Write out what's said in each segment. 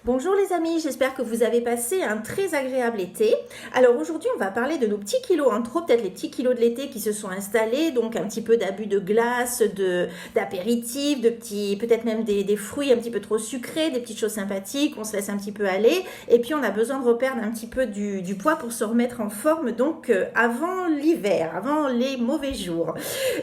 Bonjour les amis, j'espère que vous avez passé un très agréable été. Alors aujourd'hui on va parler de nos petits kilos en trop, peut-être les petits kilos de l'été qui se sont installés, donc un petit peu d'abus de glace, d'apéritifs, de petits, peut-être même des fruits un petit peu trop sucrés, des petites choses sympathiques, on se laisse un petit peu aller, et puis on a besoin de reperdre un petit peu du poids pour se remettre en forme, donc avant l'hiver, avant les mauvais jours.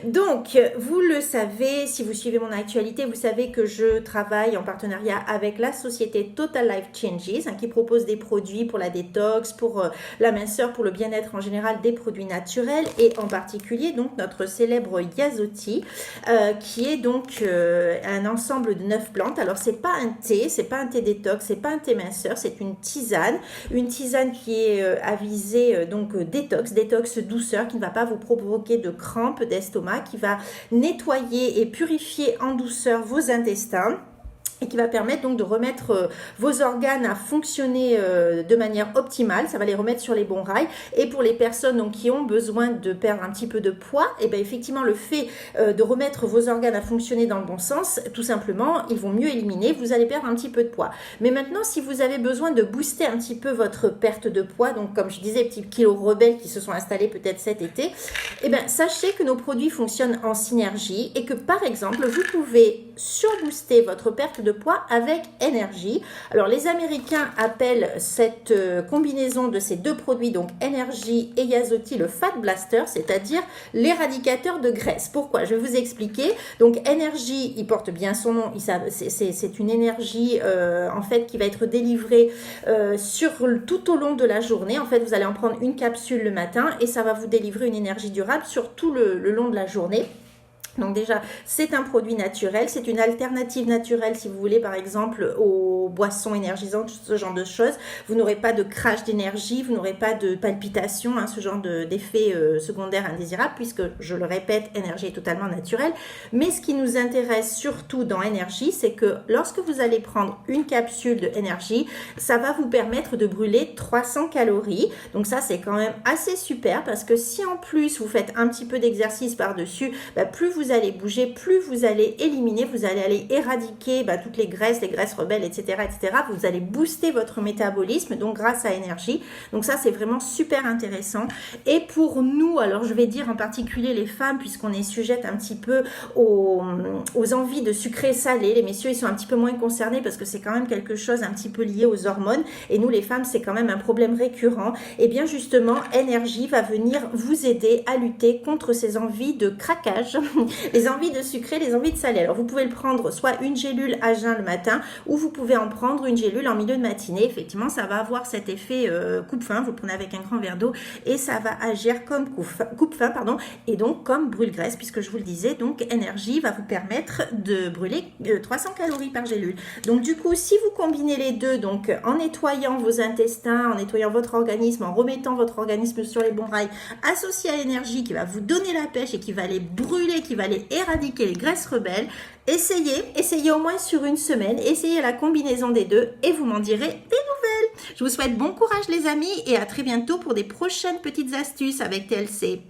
Donc vous le savez, si vous suivez mon actualité, vous savez que je travaille en partenariat avec la société Total Life Changes, qui propose des produits pour la détox, pour la minceur, pour le bien-être en général, des produits naturels et en particulier donc notre célèbre Yasoti qui est donc un ensemble de 9 plantes. Alors c'est pas un thé détox, c'est pas un thé minceur, c'est une tisane qui est avisée donc détox douceur, qui ne va pas vous provoquer de crampes d'estomac, qui va nettoyer et purifier en douceur vos intestins, et qui va permettre donc de remettre vos organes à fonctionner de manière optimale. Ça va les remettre sur les bons rails. Et pour les personnes donc, qui ont besoin de perdre un petit peu de poids, et bien effectivement le fait de remettre vos organes à fonctionner dans le bon sens, tout simplement, ils vont mieux éliminer, vous allez perdre un petit peu de poids. Mais maintenant, si vous avez besoin de booster un petit peu votre perte de poids, donc comme je disais, petits kilos rebelles qui se sont installés peut-être cet été, et bien sachez que nos produits fonctionnent en synergie et que par exemple, vous pouvez surbooster votre perte de poids avec énergie. Alors les Américains appellent cette combinaison de ces deux produits, donc énergie et Yasoti, le Fat Blaster, c'est-à-dire l'éradicateur de graisse. Pourquoi? Je vais vous expliquer. Donc énergie, il porte bien son nom, c'est une énergie en fait qui va être délivrée tout au long de la journée. En fait, vous allez en prendre une capsule le matin et ça va vous délivrer une énergie durable sur tout le long de la journée. Donc déjà, c'est un produit naturel, c'est une alternative naturelle si vous voulez, par exemple, aux boissons énergisantes, ce genre de choses. Vous n'aurez pas de crash d'énergie, vous n'aurez pas de palpitations, ce genre d'effets secondaires indésirables, puisque, je le répète, énergie est totalement naturelle. Mais ce qui nous intéresse surtout dans énergie, c'est que lorsque vous allez prendre une capsule d'énergie, ça va vous permettre de brûler 300 calories. Donc ça, c'est quand même assez super, parce que si en plus vous faites un petit peu d'exercice par-dessus, plus vous allez bouger, plus vous allez éliminer, vous allez aller éradiquer toutes les graisses rebelles, etc., etc. Vous allez booster votre métabolisme, donc grâce à énergie. Donc ça, c'est vraiment super intéressant. Et pour nous, alors je vais dire en particulier les femmes, puisqu'on est sujette un petit peu aux envies de sucré salé. Les messieurs, ils sont un petit peu moins concernés parce que c'est quand même quelque chose un petit peu lié aux hormones. Et nous, les femmes, c'est quand même un problème récurrent. Et bien justement, énergie va venir vous aider à lutter contre ces envies de craquage, les envies de sucré, les envies de salé. Alors vous pouvez le prendre soit une gélule à jeun le matin, ou vous pouvez en prendre une gélule en milieu de matinée. Effectivement, ça va avoir cet effet coupe-faim. Vous le prenez avec un grand verre d'eau et ça va agir comme coupe-faim, et donc comme brûle-graisse, puisque je vous le disais, donc énergie va vous permettre de brûler 300 calories par gélule. Donc du coup, si vous combinez les deux, donc en nettoyant vos intestins, en nettoyant votre organisme, en remettant votre organisme sur les bons rails, associé à l'énergie qui va vous donner la pêche et qui va les brûler, qui va aller éradiquer les graisses rebelles, essayez au moins sur une semaine, essayez la combinaison des deux et vous m'en direz des nouvelles. Je vous souhaite bon courage les amis et à très bientôt pour des prochaines petites astuces avec TLC.